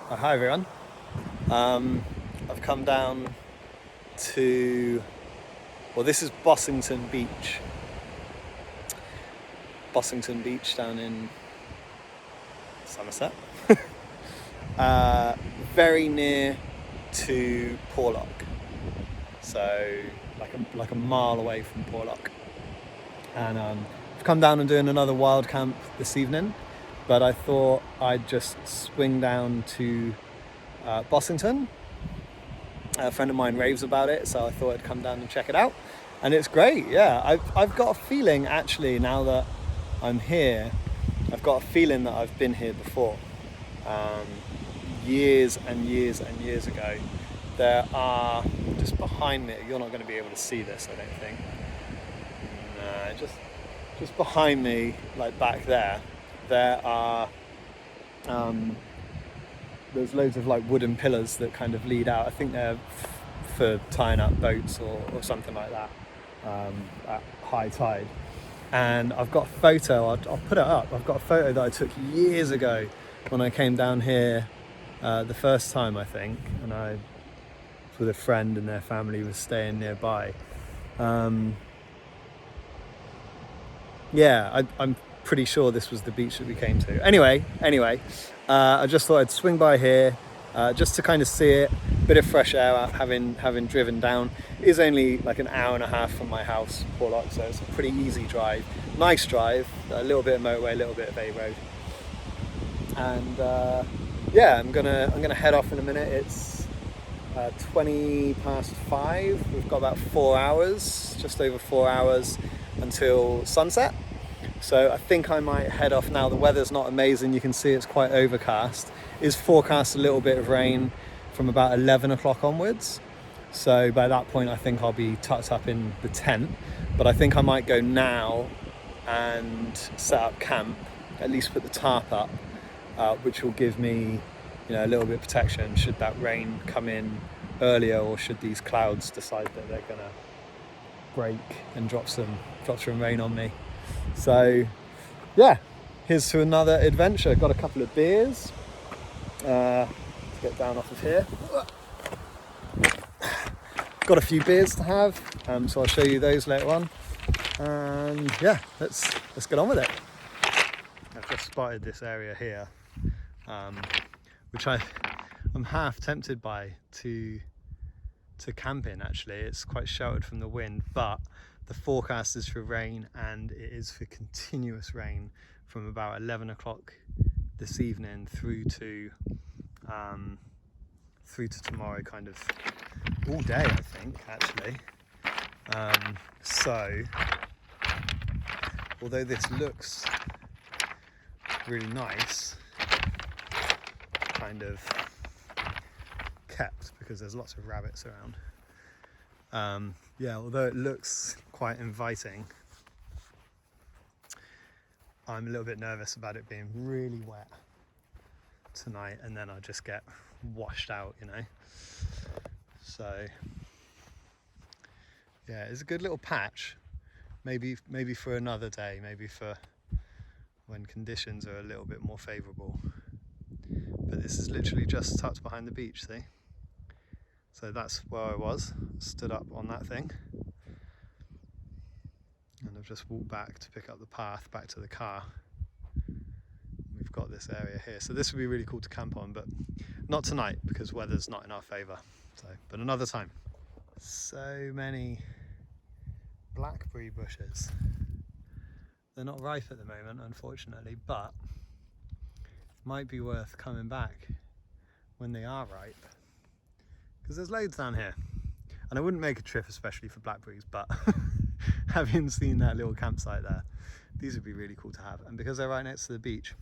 Hi everyone. I've come down to, well, this is Bossington Beach. Bossington Beach down in Somerset. Very near to Porlock. So like a mile away from Porlock. And I've come down and doing another wild camp this evening, but I thought I'd just swing down to Bossington. A friend of mine raves about it, so I thought I'd come down and check it out. And it's great, yeah. I've got a feeling, actually, now that I'm here, I've got a feeling that I've been here before. Years and years and years ago. There are, just behind me, you're not going to be able to see this, I don't think. No, just behind me, like back there are there's loads of like wooden pillars that kind of lead out. I think they're for tying up boats or something like that at high tide. And I've got a photo, I'll put it up. I've got a photo that I took years ago when I came down here the first time, I think, and I was with a friend and their family was staying nearby. I'm pretty sure this was the beach that we came to. Anyway, I just thought I'd swing by here just to kind of see it. Bit of fresh air, having driven down. It is only like an hour and a half from my house, Porlock, so it's a pretty easy drive. Nice drive, a little bit of motorway, a little bit of A road. And I'm gonna head off in a minute. It's 20 past 5. We've got about 4 hours, just over 4 hours until sunset. So I think I might head off now. The weather's not amazing. You can see it's quite overcast. It is forecast a little bit of rain from about 11 o'clock onwards. So by that point, I think I'll be tucked up in the tent. But I think I might go now and set up camp, at least put the tarp up, which will give me, a little bit of protection should that rain come in earlier, or should these clouds decide that they're gonna break and drop some rain on me. So yeah, here's to another adventure. Got a couple of beers. Let's get down off of here. Got a few beers to have, so I'll show you those later on. And yeah, let's get on with it. I've just spotted this area here, which I'm half tempted by to camp in. Actually, it's quite sheltered from the wind, but the forecast is for rain, and it is for continuous rain from about 11 o'clock this evening through to tomorrow, kind of all day, I think, actually. So although this looks really nice, kind of kept because there's lots of rabbits around. Although it looks quite inviting, I'm a little bit nervous about it being really wet tonight, and then I'll just get washed out, So yeah, it's a good little patch. Maybe for another day, maybe for when conditions are a little bit more favourable. But this is literally just tucked behind the beach, see? So that's where I was, stood up on that thing. And I've just walked back to pick up the path back to the car. We've got this area here. So this would be really cool to camp on, but not tonight because weather's not in our favour. But another time. So many blackberry bushes. They're not ripe at the moment, unfortunately, but might be worth coming back when they are ripe, because there's loads down here. And I wouldn't make a trip especially for blackberries, but having seen that little campsite there, these would be really cool to have. And because they're right next to the beach,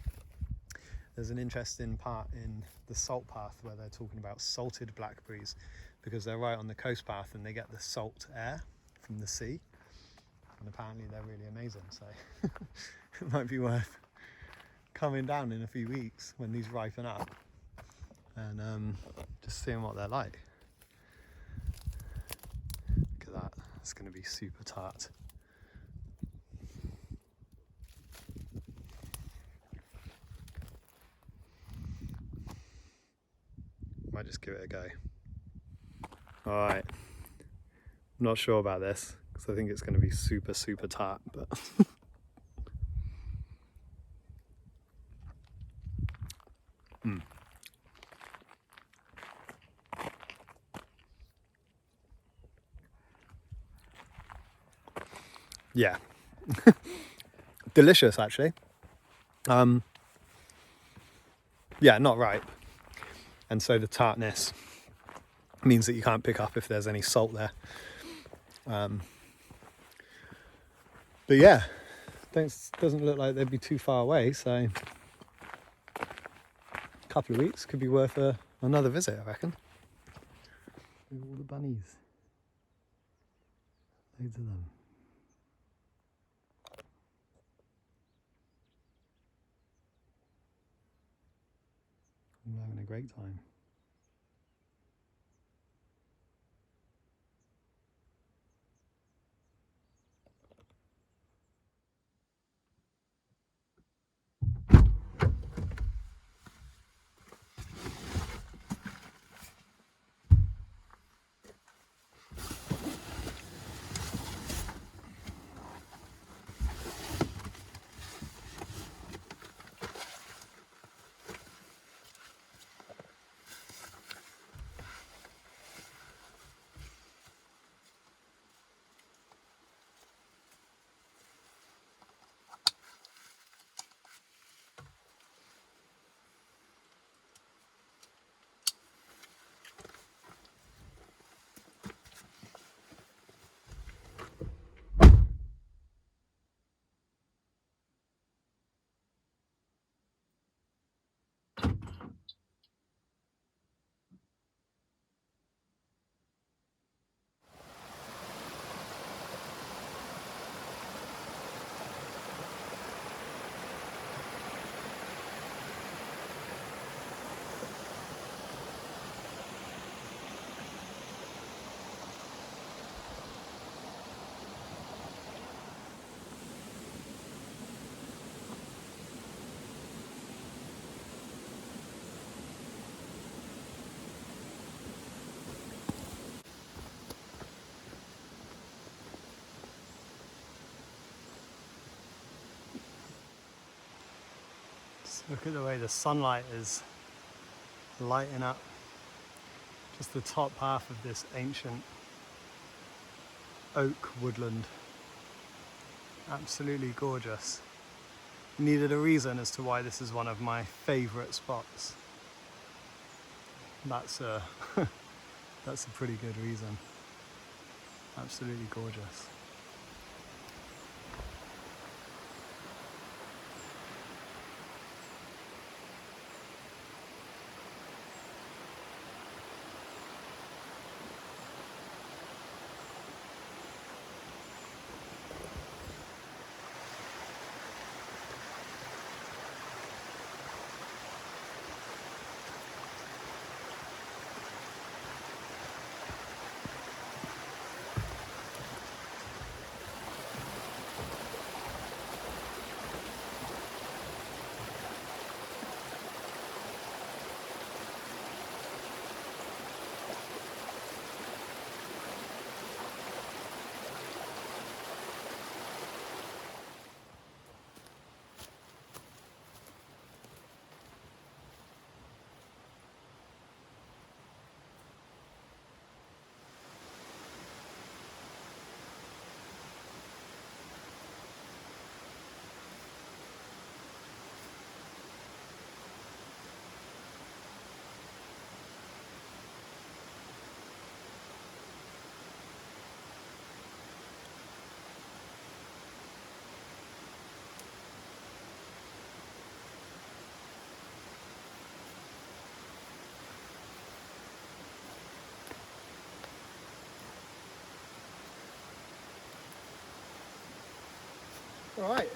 there's an interesting part in the salt path where they're talking about salted blackberries, because they're right on the coast path and they get the salt air from the sea, and apparently they're really amazing. So it might be worth coming down in a few weeks when these ripen up and just seeing what they're like. Look at that, it's going to be super tart. Might just give it a go. All right, I'm not sure about this because I think it's going to be super, super tart, but yeah, delicious actually. Yeah, not ripe, and so the tartness means that you can't pick up if there's any salt there. But yeah, doesn't look like they'd be too far away, so a couple of weeks could be worth another visit, I reckon. Look at all the bunnies. Loads of them. I'm having a great time. Just look at the way the sunlight is lighting up just the top half of this ancient oak woodland. Absolutely gorgeous. Needed a reason as to why this is one of my favourite spots. That's a that's a pretty good reason. Absolutely gorgeous. Alright,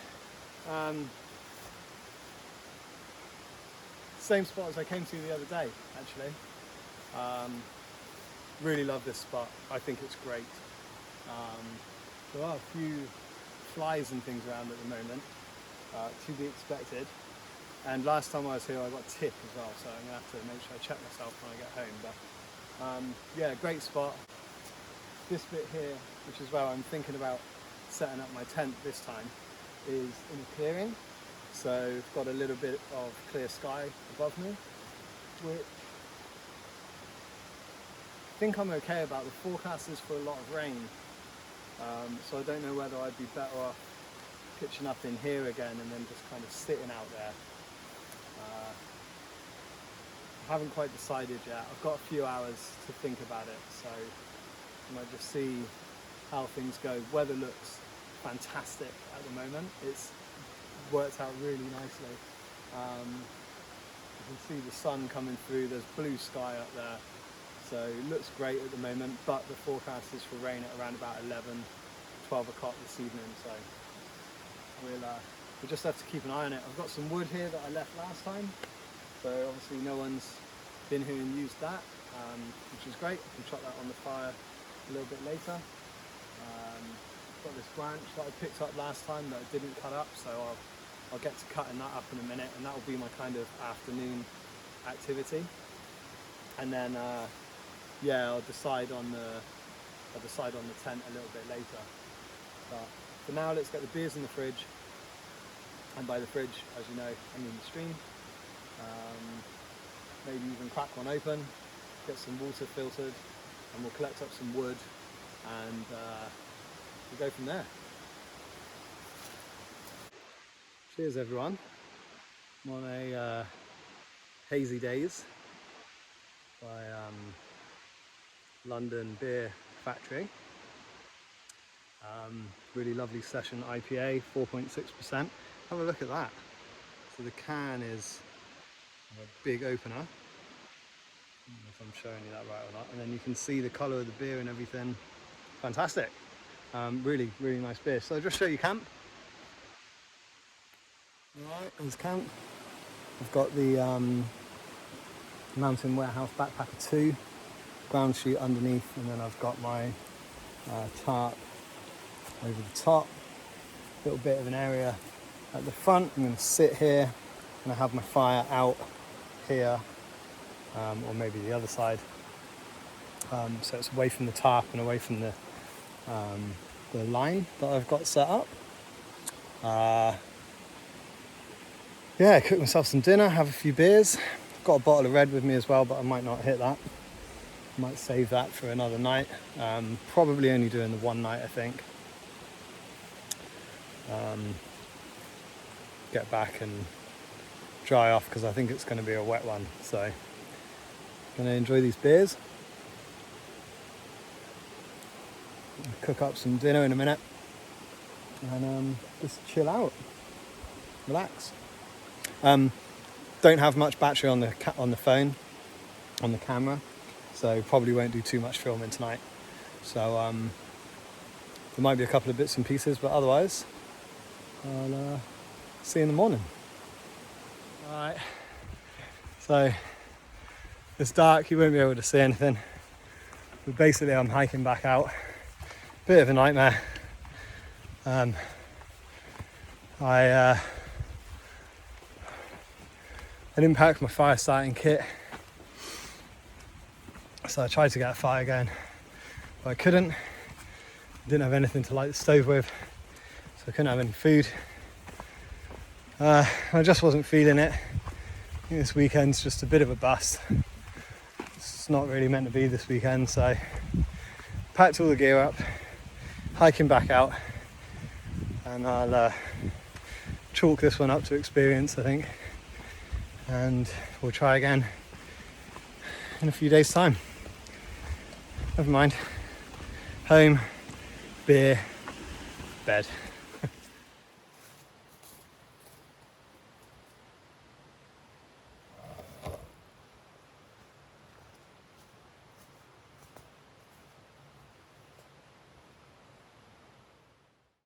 same spot as I came to the other day actually. Really love this spot, I think it's great. There are a few flies and things around at the moment, to be expected, And last time I was here I got a tip as well, so I'm going to have to make sure I check myself when I get home. But yeah, great spot. This bit here, which is where I'm thinking about setting up my tent this time, is in a clearing. So I've got a little bit of clear sky above me, which I think I'm okay about. The forecast is for a lot of rain, so I don't know whether I'd be better off pitching up in here again and then just kind of sitting out there. I haven't quite decided yet. I've got a few hours to think about it, so I might just see how things go. Weather looks fantastic at the moment. It's worked out really nicely. You can see the sun coming through. There's blue sky up there, so it looks great at the moment, but the forecast is for rain at around about 12 o'clock this evening, so we'll just have to keep an eye on it. I've got some wood here that I left last time, so obviously no one's been here and used that, which is great. I can chuck that on the fire a little bit later. I've got this branch that I picked up last time that I didn't cut up, so I'll get to cutting that up in a minute, and that will be my kind of afternoon activity. And then yeah, I'll decide on the tent a little bit later. But for now, let's get the beers in the fridge. And by the fridge, as you know, I mean the stream. Maybe even crack one open, get some water filtered, and we'll collect up some wood, and we'll go from there. Cheers everyone. I'm on a Hazy Days by London Beer Factory. Really lovely session IPA, 4.6%. Have a look at that. So the can is a big opener. I don't know if I'm showing you that right or not. And then you can see the colour of the beer and everything. Fantastic. Really, really nice beer. So I'll just show you camp. Alright, there's camp. I've got the Mountain Warehouse Backpacker 2 ground sheet underneath, and then I've got my tarp over the top. A little bit of an area at the front. I'm going to sit here and I have my fire out here, or maybe the other side, so it's away from the tarp and away from the line that I've got set up. Yeah, cook myself some dinner, have a few beers. I've got a bottle of red with me as well, but I might not hit that. I might save that for another night. Probably only doing the one night, I think. Get back and dry off, because I think it's going to be a wet one. So I'm going to enjoy these beers. Cook up some dinner in a minute, and just chill out, relax. Don't have much battery on the phone, on the camera, so probably won't do too much filming tonight. So there might be a couple of bits and pieces, but otherwise I'll see you in the morning. Alright, so it's dark, you won't be able to see anything, but basically I'm hiking back out. Bit of a nightmare. I didn't pack my fire starting kit, so I tried to get a fire going, but I couldn't. Didn't have anything to light the stove with, so I couldn't have any food. I just wasn't feeling it. I think this weekend's just a bit of a bust. It's not really meant to be this weekend, so packed all the gear up, hiking back out, and I'll chalk this one up to experience, I think, and we'll try again in a few days' time. Never mind. Home, beer, bed.